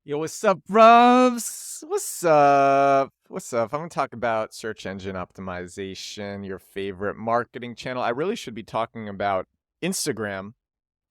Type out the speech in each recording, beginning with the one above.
Yo, what's up, bruvs? What's up? What's up? I'm gonna talk about search engine optimization, your favorite marketing channel. I really should be talking about Instagram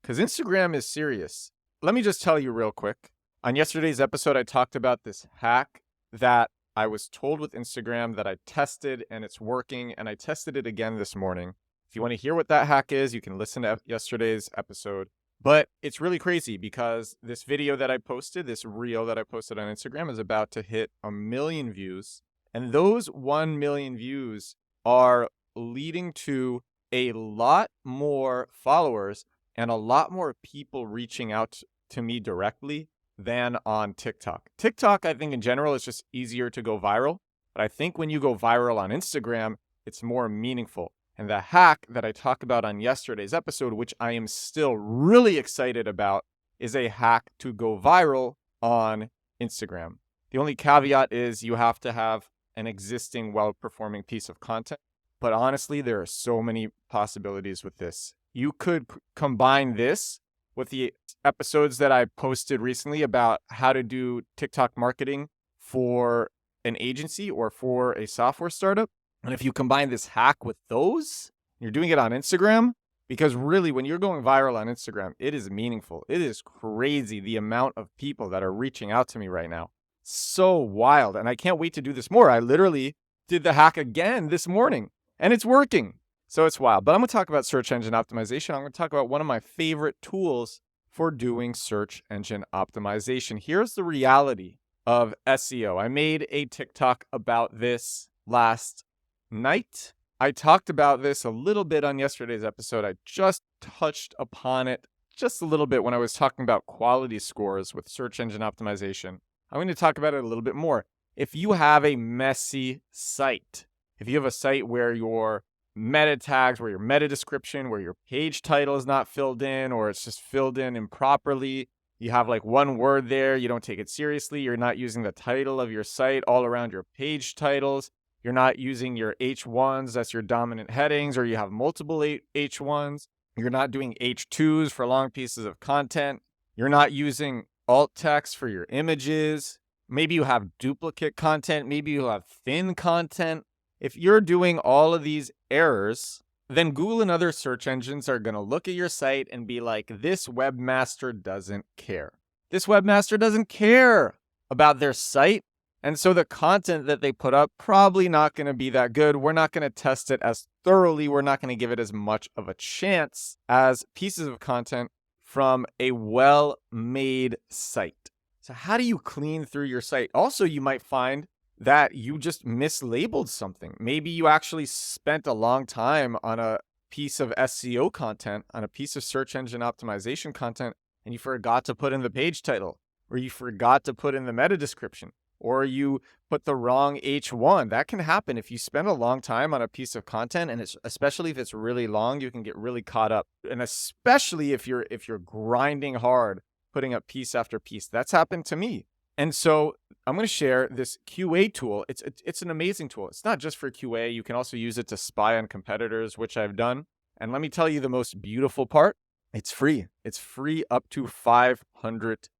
because Instagram is serious. Let me just tell you real quick. On yesterday's episode, I talked about this hack that I was told with Instagram that I tested and it's working, and I tested it again this morning. If you want to hear what that hack is, you can listen to yesterday's episode. But it's really crazy because this video that I posted, this reel that I posted on Instagram, is about to hit 1 million views. And those 1 million views are leading to a lot more followers and a lot more people reaching out to me directly than on TikTok. TikTok, I think in general, is just easier to go viral. But I think when you go viral on Instagram, it's more meaningful. And the hack that I talked about on yesterday's episode, which I am still really excited about, is a hack to go viral on Instagram. The only caveat is you have to have an existing well-performing piece of content. But honestly, there are so many possibilities with this. You could combine this with the episodes that I posted recently about how to do TikTok marketing for an agency or for a software startup. And if you combine this hack with those, you're doing it on Instagram, because really when you're going viral on Instagram, it is meaningful. It is crazy the amount of people that are reaching out to me right now. So wild. And I can't wait to do this more. I literally did the hack again this morning and it's working. So it's wild. But I'm going to talk about search engine optimization. I'm going to talk about one of my favorite tools for doing search engine optimization. Here's the reality of SEO. I made a TikTok about this last night. I talked about this a little bit on yesterday's episode. I just touched upon it just a little bit when I was talking about quality scores with search engine optimization. I'm going to talk about it a little bit more. If you have a messy site, if you have a site where your meta tags, where your meta description, where your page title is not filled in, or it's just filled in improperly, you have like one word there, you don't take it seriously, you're not using the title of your site all around your page titles, you're not using your H1s, that's your dominant headings, or you have multiple H1s. You're not doing H2s for long pieces of content. You're not using alt text for your images. Maybe you have duplicate content. Maybe you have thin content. If you're doing all of these errors, then Google and other search engines are going to look at your site and be like, this webmaster doesn't care. This webmaster doesn't care about their site. And so the content that they put up probably not going to be that good. We're not going to test it as thoroughly. We're not going to give it as much of a chance as pieces of content from a well-made site. So how do you clean through your site? Also, you might find that you just mislabeled something. Maybe you actually spent a long time on a piece of SEO content, on a piece of search engine optimization content, and you forgot to put in the page title, or you forgot to put in the meta description, or you put the wrong H1. That can happen if you spend a long time on a piece of content, and especially if it's really long, you can get really caught up. And especially if you're grinding hard, putting up piece after piece. That's happened to me. And so I'm going to share this QA tool. It's an amazing tool. It's not just for QA. You can also use it to spy on competitors, which I've done. And let me tell you the most beautiful part. It's free. It's free up to 500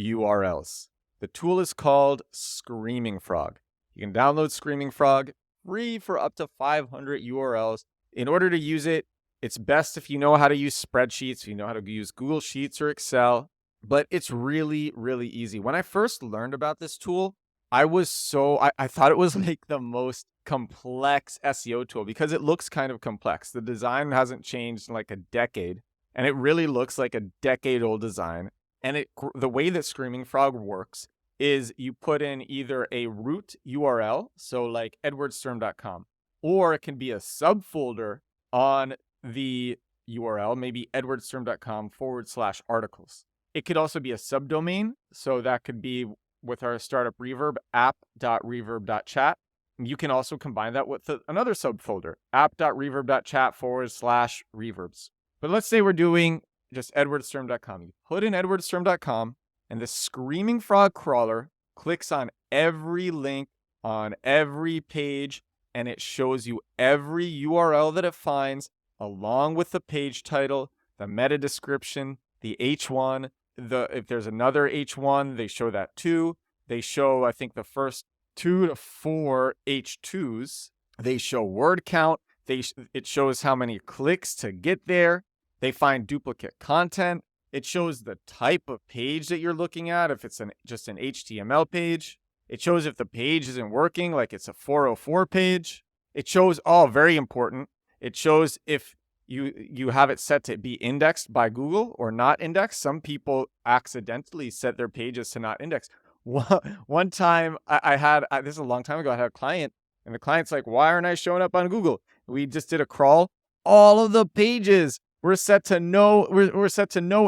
URLs. The tool is called Screaming Frog. You can download Screaming Frog free for up to 500 URLs. In order to use it, it's best if you know how to use spreadsheets, if you know how to use Google Sheets or Excel, but it's really, really easy. When I first learned about this tool, I thought it was like the most complex SEO tool because it looks kind of complex. The design hasn't changed in like a decade, and it really looks like a decade-old design. And the way that Screaming Frog works is you put in either a root URL, so like edwardsturm.com, or it can be a subfolder on the URL, maybe edwardsturm.com/articles. It could also be a subdomain, so that could be with our startup Reverb, app.reverb.chat. You can also combine that with another subfolder, app.reverb.chat/reverbs. But let's say we're doing just edwardsturm.com. You put in edwardsturm.com, and the Screaming Frog crawler clicks on every link on every page, and it shows you every URL that it finds, along with the page title, the meta description, the H1, if there's another H1, they show that too. They show, I think, the first 2 to 4 H2s. They show word count. It shows how many clicks to get there. They find duplicate content. It shows the type of page that you're looking at, if it's just an HTML page. It shows if the page isn't working, like it's a 404 page. It shows, very important, it shows if you have it set to be indexed by Google or not indexed. Some people accidentally set their pages to not index. One time this is a long time ago, I had a client, and the client's like, why aren't I showing up on Google? We just did a crawl. All of the pages were set to no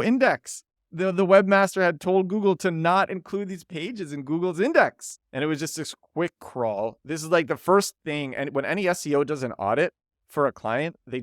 index. The webmaster had told Google to not include these pages in Google's index. And it was just this quick crawl. This is like the first thing. And when any SEO does an audit for a client, they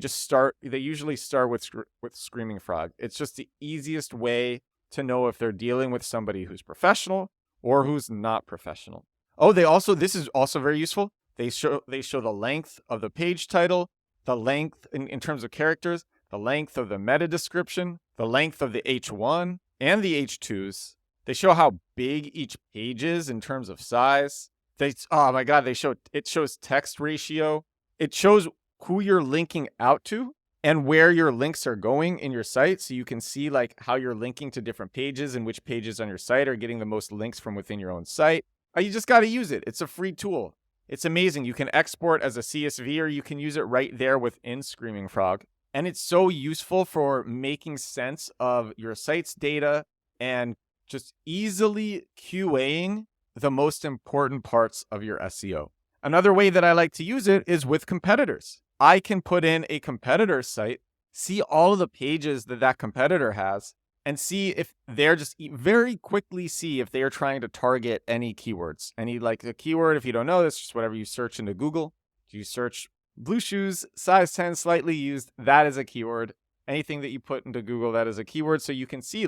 usually start with Screaming Frog. It's just the easiest way to know if they're dealing with somebody who's professional or who's not professional. This is also very useful. They show the length of the page title, the length in terms of characters, the length of the meta description, the length of the H1 and the H2s. They show how big each page is in terms of size. It shows text ratio. It shows who you're linking out to and where your links are going in your site. So you can see like how you're linking to different pages and which pages on your site are getting the most links from within your own site. You just got to use it. It's a free tool. It's amazing. You can export as a CSV, or you can use it right there within Screaming Frog. And it's so useful for making sense of your site's data and just easily QAing the most important parts of your SEO. Another way that I like to use it is with competitors. I can put in a competitor's site, see all of the pages that competitor has, and see if they're very quickly see if they are trying to target any keywords. A keyword, if you don't know, that's just whatever you search into Google. You search blue shoes, size 10, slightly used, that is a keyword. Anything that you put into Google, that is a keyword. So you can see,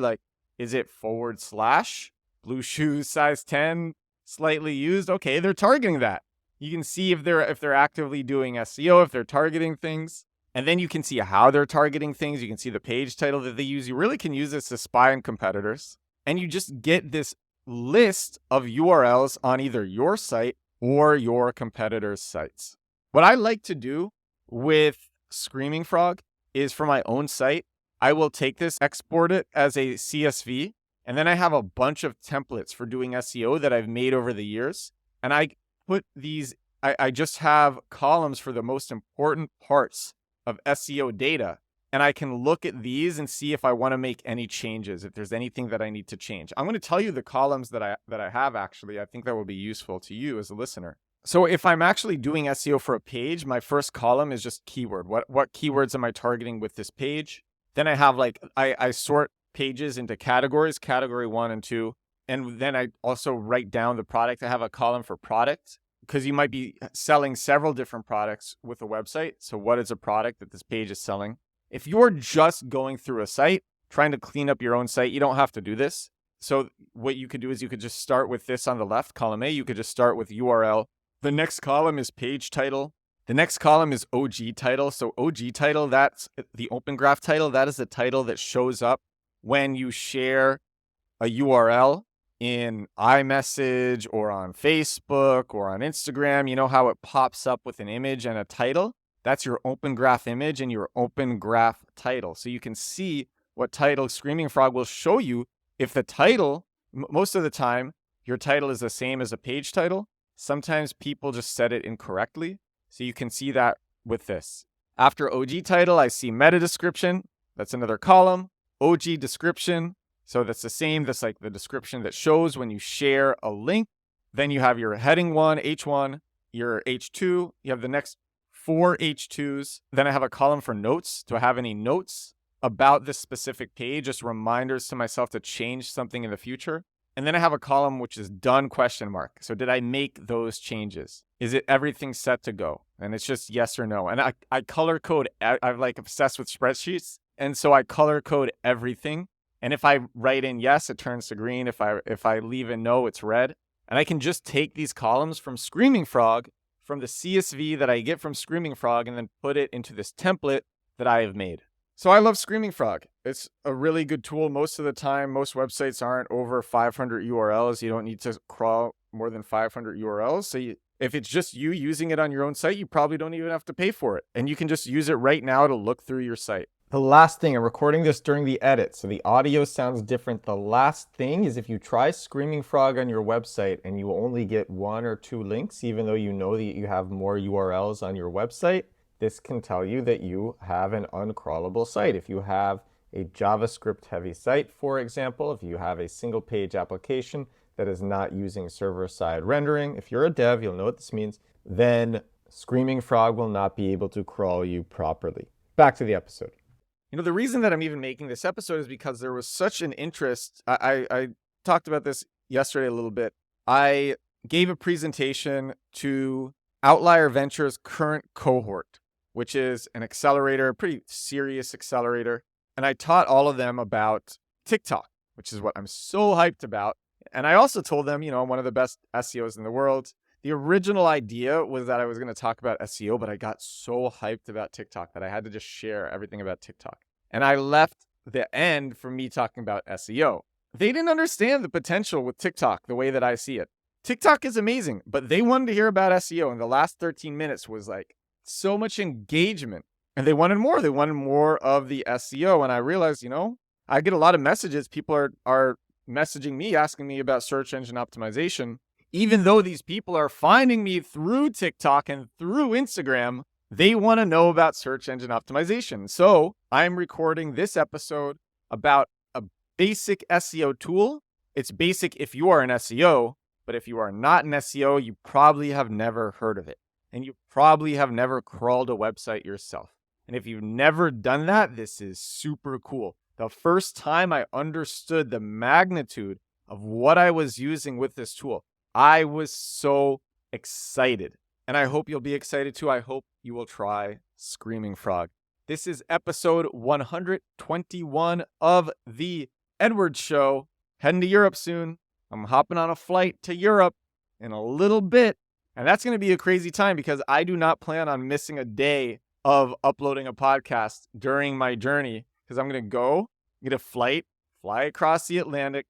is it / blue shoes, size 10, slightly used? Okay, they're targeting that. You can see if they're actively doing SEO, if they're targeting things. And then you can see how they're targeting things. You can see the page title that they use. You really can use this to spy on competitors. And you just get this list of URLs on either your site or your competitors' sites. What I like to do with Screaming Frog is, for my own site, I will take this, export it as a CSV, and then I have a bunch of templates for doing SEO that I've made over the years. And I put these, I just have columns for the most important parts of SEO data. And I can look at these and see if I want to make any changes, if there's anything that I need to change. I'm going to tell you the columns that I have, actually. I think that will be useful to you as a listener. So if I'm actually doing SEO for a page, my first column is just keyword. What keywords am I targeting with this page? Then I have I sort pages into categories, category 1 and 2. And then I also write down the product. I have a column for product, because you might be selling several different products with a website. So what is a product that this page is selling? If you're just going through a site, trying to clean up your own site, you don't have to do this. So what you could do is you could just start with this on the left, column A. You could just start with URL. The next column is page title. The next column is OG title. So OG title, that's the Open Graph title. That is the title that shows up when you share a URL in iMessage or on Facebook or on Instagram. You know how it pops up with an image and a title? That's your Open Graph image and your Open Graph title. So you can see what title Screaming Frog will show you. If the title, most of the time, your title is the same as a page title. Sometimes people just set it incorrectly. So you can see that with this. After OG title, I see meta description. That's another column. OG description. So that's the same. That's like the description that shows when you share a link. Then you have your heading 1, H1, your H2. You have the next 4 H2s. Then I have a column for notes. Do I have any notes about this specific page? Just reminders to myself to change something in the future. And then I have a column which is done ? So did I make those changes? Is it everything set to go? And it's just yes or no. And I color code. I'm obsessed with spreadsheets. And so I color code everything. And if I write in yes, it turns to green. If I leave in no, it's red. And I can just take these columns from Screaming Frog, from the CSV that I get from Screaming Frog, and then put it into this template that I have made. So I love Screaming Frog. It's a really good tool. Most of the time, most websites aren't over 500 URLs. You don't need to crawl more than 500 URLs. So if it's just you using it on your own site, you probably don't even have to pay for it. And you can just use it right now to look through your site. The last thing, I'm recording this during the edit, so the audio sounds different. The last thing is if you try Screaming Frog on your website and you only get 1 or 2 links, even though you know that you have more URLs on your website, this can tell you that you have an uncrawlable site. If you have a JavaScript heavy site, for example, if you have a single page application that is not using server-side rendering, if you're a dev, you'll know what this means, then Screaming Frog will not be able to crawl you properly. Back to the episode. The reason that I'm even making this episode is because there was such an interest. I talked about this yesterday a little bit. I gave a presentation to Outlier Ventures' current cohort, which is an accelerator, a pretty serious accelerator. And I taught all of them about TikTok, which is what I'm so hyped about. And I also told them, I'm one of the best SEOs in the world. The original idea was that I was going to talk about SEO, but I got so hyped about TikTok that I had to just share everything about TikTok. And I left the end for me talking about SEO. They didn't understand the potential with TikTok the way that I see it. TikTok is amazing, but they wanted to hear about SEO. And the last 13 minutes was like so much engagement. And they wanted more. They wanted more of the SEO. And I realized, I get a lot of messages. People are messaging me, asking me about search engine optimization. Even though these people are finding me through TikTok and through Instagram, they want to know about search engine optimization. So I'm recording this episode about a basic SEO tool. It's basic if you are an SEO, but if you are not an SEO, you probably have never heard of it. And you probably have never crawled a website yourself. And if you've never done that, this is super cool. The first time I understood the magnitude of what I was using with this tool, I was so excited. And I hope you'll be excited too. I hope you will try Screaming Frog. This is episode 121 of The Edward Show. Heading to Europe soon. I'm hopping on a flight to Europe in a little bit. And that's going to be a crazy time because I do not plan on missing a day of uploading a podcast during my journey, because I'm going to go get a flight, fly across the Atlantic,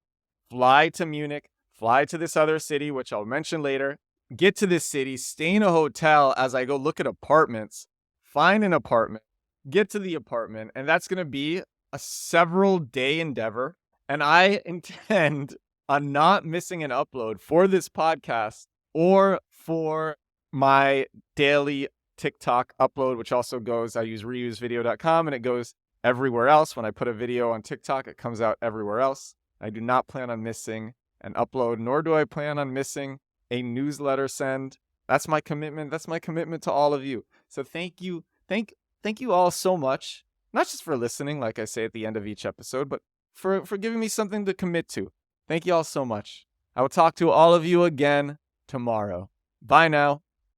fly to Munich, fly to this other city, which I'll mention later, get to this city, stay in a hotel as I go look at apartments, find an apartment, get to the apartment, and that's going to be a several day endeavor. And I intend on not missing an upload for this podcast or for my daily TikTok upload, which also goes, I use reusevideo.com, and it goes everywhere else. When I put a video on TikTok, it comes out everywhere else. I do not plan on missing an upload, nor do I plan on missing a newsletter send. That's my commitment. That's my commitment to all of you. So thank you. Thank you all so much. Not just for listening, like I say at the end of each episode, but for giving me something to commit to. Thank you all so much. I will talk to all of you again tomorrow. Bye now.